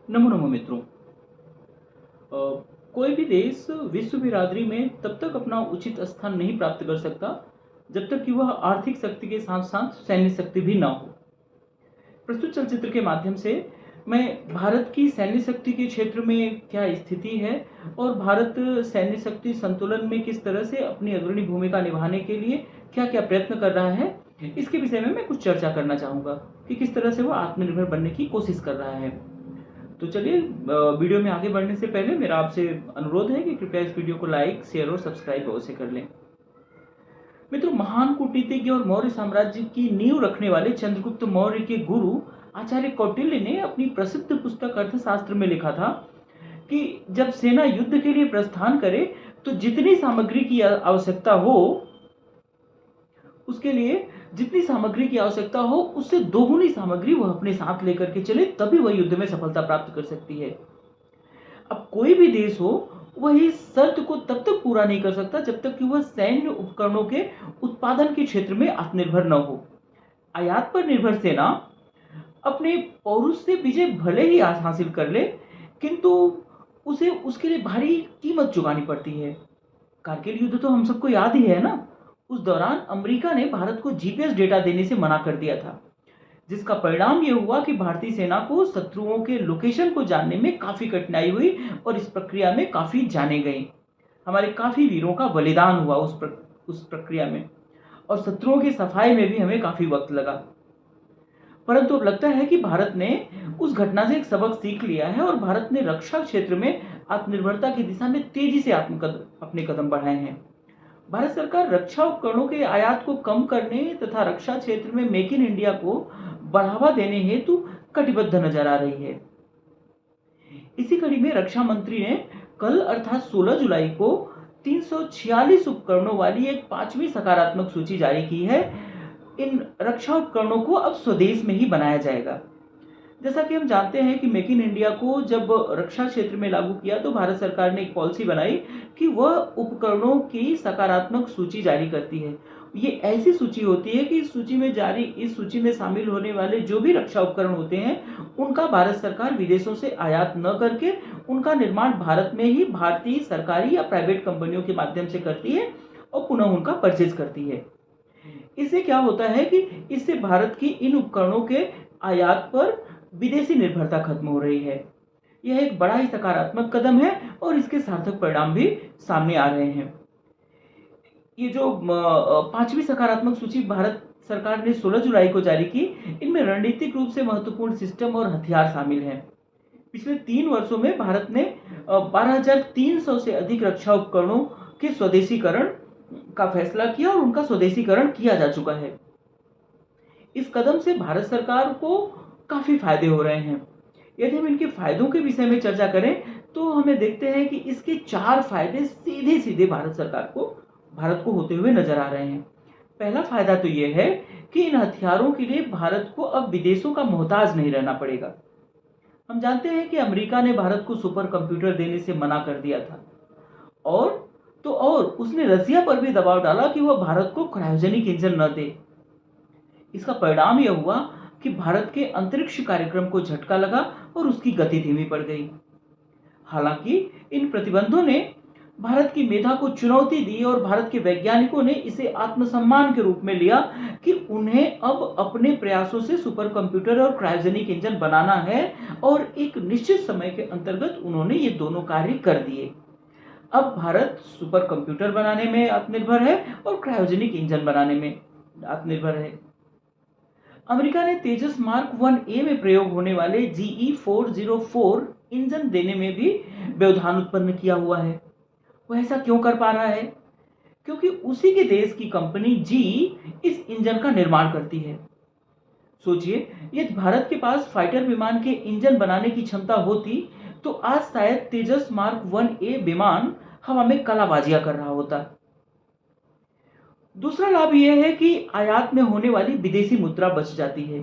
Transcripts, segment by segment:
नमो नमो मित्रों। कोई भी देश विश्व बिरादरी में तब तक अपना उचित स्थान नहीं प्राप्त कर सकता जब तक कि वह आर्थिक शक्ति के साथ साथ सैन्य शक्ति भी ना हो। प्रस्तुत चलचित्र के माध्यम से मैं भारत की सैन्य शक्ति के क्षेत्र में क्या स्थिति है और भारत सैन्य शक्ति संतुलन में किस तरह से अपनी अग्रणी भूमिका निभाने के लिए क्या क्या प्रयत्न कर रहा है, इसके विषय में मैं कुछ चर्चा करना चाहूँगा कि किस तरह से वह आत्मनिर्भर बनने की कोशिश कर रहा है। तो चलिए, वीडियो में आगे बढ़ने से पहले मेरा आपसे अनुरोध है कि कृपया इस वीडियो को लाइक, शेयर और सब्सक्राइब अवश्य कर लें। मित्रों, महान कूटनीतिज्ञ और मौर्य साम्राज्य की नींव रखने वाले चंद्रगुप्त मौर्य के गुरु आचार्य कौटिल्य ने अपनी प्रसिद्ध पुस्तक अर्थशास्त्र में लिखा था कि जब सेना युद्ध के लिए प्रस्थान करे तो जितनी सामग्री की आवश्यकता हो उसके लिए जितनी सामग्री की आवश्यकता हो उससे दोगुनी सामग्री वह अपने साथ लेकर के चले, तभी वह युद्ध में सफलता प्राप्त कर सकती है। अब कोई भी देश हो वह इस शर्त को तब तक पूरा नहीं कर सकता जब तक कि वह सैन्य उपकरणों के उत्पादन के क्षेत्र में आत्मनिर्भर न हो। आयात पर निर्भर सेना अपने पौरुष से विजय भले ही हासिल कर ले, किंतु उसे उसके लिए भारी कीमत चुकानी पड़ती है। कारगिल युद्ध तो हम सबको याद ही है ना। उस दौरान अमेरिका ने भारत को जीपीएस डेटा देने से मना कर दिया था, जिसका परिणाम यह हुआ कि भारतीय सेना को शत्रुओं के लोकेशन को जानने में काफी कठिनाई हुई और इस प्रक्रिया में काफी जाने गए। हमारे काफी वीरों का बलिदान हुआ उस प्रक्रिया में, और शत्रुओं की सफाई में भी हमें काफी वक्त लगा। परंतु अब लगता है कि भारत ने उस घटना से एक सबक सीख लिया है और भारत ने रक्षा क्षेत्र में आत्मनिर्भरता की दिशा में तेजी से अपने कदम बढ़ाए हैं। भारत सरकार रक्षा उपकरणों के आयात को कम करने तथा रक्षा क्षेत्र में मेक इन इंडिया को बढ़ावा देने हेतु कटिबद्ध नजर आ रही है। इसी कड़ी में रक्षा मंत्री ने कल अर्थात 16 जुलाई को 346 उपकरणों वाली एक 5वीं सकारात्मक सूची जारी की है। इन रक्षा उपकरणों को अब स्वदेश में ही बनाया जाएगा। जैसा कि हम जानते हैं कि मेक इन इंडिया को जब रक्षा क्षेत्र में लागू किया तो भारत सरकार ने एक पॉलिसी बनाई कि वह उपकरणों की सकारात्मक सूची जारी करती है। ये ऐसी सूची होती है कि इस सूची में शामिल होने वाले जो भी रक्षा उपकरण होते हैं उनका भारत सरकार विदेशों से आयात न करके उनका निर्माण भारत में ही भारतीय सरकारी या प्राइवेट कंपनियों के माध्यम से करती है और पुनः उनका परचेज करती है। इससे क्या होता है कि इससे भारत की इन उपकरणों के आयात पर विदेशी निर्भरता खत्म हो रही है। यह एक बड़ा ही सकारात्मक कदम है और इसके सार्थक परिणाम भी सामने आ रहे हैं। ये जो 5वीं सकारात्मक सूची भारत सरकार ने 16 जुलाई को जारी की, इनमें रणनीतिक रूप से महत्वपूर्ण सिस्टम और हथियार शामिल हैं। पिछले 3 वर्षों में भारत ने 12,300 से अधिक रक्षा उपकरणों के स्वदेशीकरण का फैसला किया और उनका स्वदेशीकरण किया जा चुका है। इस कदम से भारत सरकार को काफी फायदे हो रहे हैं। यदि हम इनके फायदों के विषय में चर्चा करें तो हमें देखते हैं कि इसके 4 फायदे सीधे सीधे भारत को होते हुए नजर आ रहे हैं। पहला फायदा तो यह है कि इन हथियारों के लिए भारत को अब विदेशों का मोहताज नहीं रहना पड़ेगा। हम जानते हैं कि अमेरिका ने भारत को सुपर कंप्यूटर देने से मना कर दिया था, और उसने रसिया पर भी दबाव डाला कि वह भारत को क्रायोजेनिक इंजन न दे। इसका परिणाम यह हुआ कि भारत के अंतरिक्ष कार्यक्रम को झटका लगा और उसकी गति धीमी पड़ गई। हालांकि इन प्रतिबंधों ने भारत की मेधा को चुनौती दी और भारत के वैज्ञानिकों ने इसे आत्मसम्मान के रूप में लिया कि उन्हें अब अपने प्रयासों से सुपर कंप्यूटर और क्रायोजेनिक इंजन बनाना है, और एक निश्चित समय के अंतर्गत उन्होंने ये दोनों कार्य कर दिए। अब भारत सुपर कंप्यूटर बनाने में आत्मनिर्भर है और क्रायोजेनिक इंजन बनाने में आत्मनिर्भर है। अमेरिका ने तेजस मार्क 1A में प्रयोग होने वाले GE-404 इंजन देने में भी व्यवधान उत्पन्न किया हुआ है। वह ऐसा क्यों कर पा रहा है? क्योंकि उसी के देश की कंपनी GE इस इंजन का निर्माण करती है। सोचिए, यदि भारत के पास फाइटर विमान के इंजन बनाने की क्षमता होती तो आज शायद तेजस मार्क 1A विमान हवा में कलाबाजियां कर रहा होता। दूसरा लाभ यह है कि आयात में होने वाली विदेशी मुद्रा बच जाती है,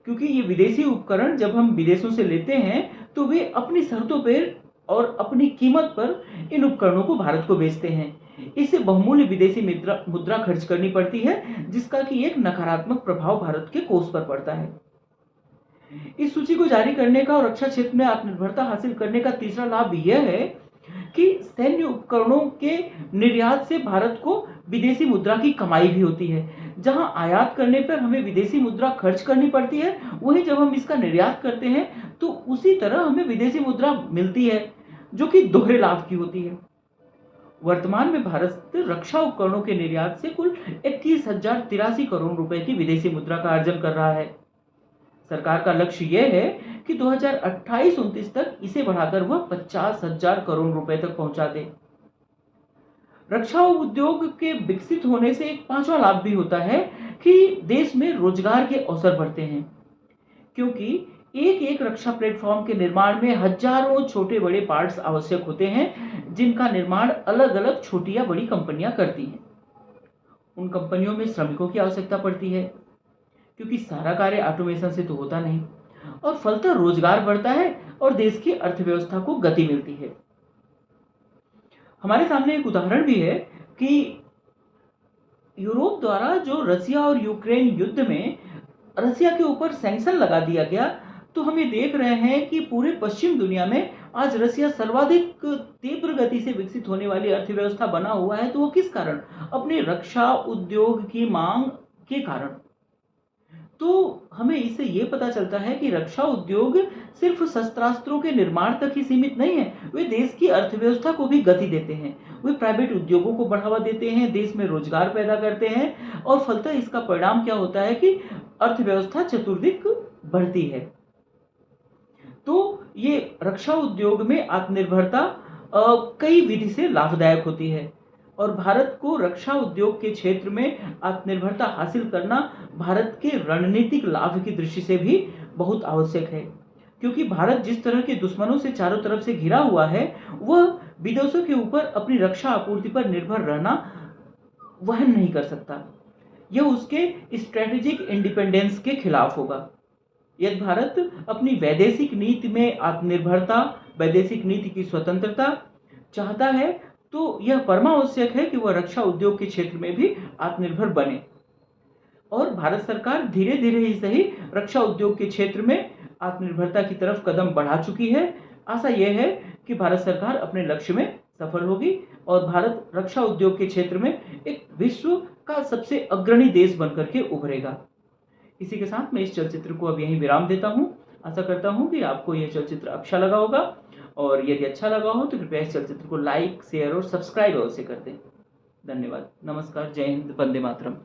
क्योंकि ये विदेशी उपकरण जब हम विदेशों से लेते हैं तो वे अपनी शर्तों पर और अपनी कीमत पर इन उपकरणों को भारत को बेचते हैं। इससे बहुमूल्य विदेशी मुद्रा खर्च करनी पड़ती है, जिसका कि एक नकारात्मक प्रभाव भारत के कोष पर पड़ता है। इस सूची को जारी करने का और रक्षा क्षेत्र में आत्मनिर्भरता हासिल करने का तीसरा लाभ यह है कि सैन्य उपकरणों के निर्यात से भारत को विदेशी मुद्रा की कमाई भी होती है। जहां आयात करने पर हमें विदेशी मुद्रा खर्च करनी पड़ती है, वहीं जब हम इसका निर्यात करते हैं तो उसी तरह हमें विदेशी मुद्रा मिलती है, जो कि दोहरे लाभ की होती है। वर्तमान में भारत रक्षा उपकरणों के निर्यात से कुल 21,083 करोड़ रुपए की विदेशी मुद्रा का अर्जन कर रहा है। सरकार का लक्ष्य यह है कि 2028-29 तक इसे बढ़ाकर वह 50,000 करोड़ रुपए तक पहुंचा दे। रक्षा उद्योग के विकसित होने से एक पांचवा लाभ भी होता है कि देश में रोजगार के अवसर बढ़ते हैं, क्योंकि एक एक रक्षा प्लेटफॉर्म के निर्माण में हजारों छोटे बड़े पार्ट्स आवश्यक होते हैं, जिनका निर्माण अलग अलग छोटी या बड़ी कंपनियां करती हैं। उन कंपनियों में श्रमिकों की आवश्यकता पड़ती है, क्योंकि सारा कार्य ऑटोमेशन से तो होता नहीं, और फलतः रोजगार बढ़ता है और देश की अर्थव्यवस्था को गति मिलती है। हमारे सामने एक उदाहरण भी है कि यूरोप द्वारा जो रसिया और यूक्रेन युद्ध में रसिया के ऊपर सैंक्शन लगा दिया गया, तो हम ये देख रहे हैं कि पूरे पश्चिम दुनिया में आज रसिया सर्वाधिक तीव्र गति से विकसित होने वाली अर्थव्यवस्था बना हुआ है। तो वो किस कारण? अपने रक्षा उद्योग की मांग के कारण। तो हमें इससे ये पता चलता है कि रक्षा उद्योग सिर्फ शस्त्रास्त्रों के निर्माण तक ही सीमित नहीं है, वे देश की अर्थव्यवस्था को भी गति देते हैं। वे प्राइवेट उद्योगों को बढ़ावा देते हैं, देश में रोजगार पैदा करते हैं, और फलतः इसका परिणाम क्या होता है कि अर्थव्यवस्था चतुर्दिक बढ़ती है। तो ये रक्षा उद्योग में आत्मनिर्भरता कई विधि से लाभदायक होती है, और भारत को रक्षा उद्योग के क्षेत्र में आत्मनिर्भरता हासिल करना भारत के रणनीतिक लाभ की दृष्टि से भी बहुत आवश्यक है, क्योंकि भारत जिस तरह के दुश्मनों से चारों तरफ से घिरा हुआ है, वह विदेशों के ऊपर अपनी रक्षा आपूर्ति पर निर्भर रहना वहन नहीं कर सकता। यह उसके स्ट्रेटेजिक इंडिपेंडेंस के खिलाफ होगा। यदि भारत अपनी वैदेशिक नीति में आत्मनिर्भरता, वैदेशिक नीति की स्वतंत्रता चाहता है, तो यह परमावश्यक है कि वह रक्षा उद्योग के क्षेत्र में भी आत्मनिर्भर बने। और भारत सरकार धीरे धीरे ही सही रक्षा उद्योग के क्षेत्र में आत्मनिर्भरता की तरफ कदम बढ़ा चुकी है। आशा यह है कि भारत सरकार अपने लक्ष्य में सफल होगी और भारत रक्षा उद्योग के क्षेत्र में एक विश्व का सबसे अग्रणी देश बनकर के उभरेगा। इसी के साथ मैं इस चलचित्र को अब यहीं विराम देता हूँ। आशा करता हूँ कि आपको यह चलचित्र अच्छा लगा होगा, और यदि अच्छा लगा हो तो कृपया इस चलचित्र को लाइक, शेयर और सब्सक्राइब अवश्य कर दें। धन्यवाद। नमस्कार। जय हिंद। वंदे मातरम।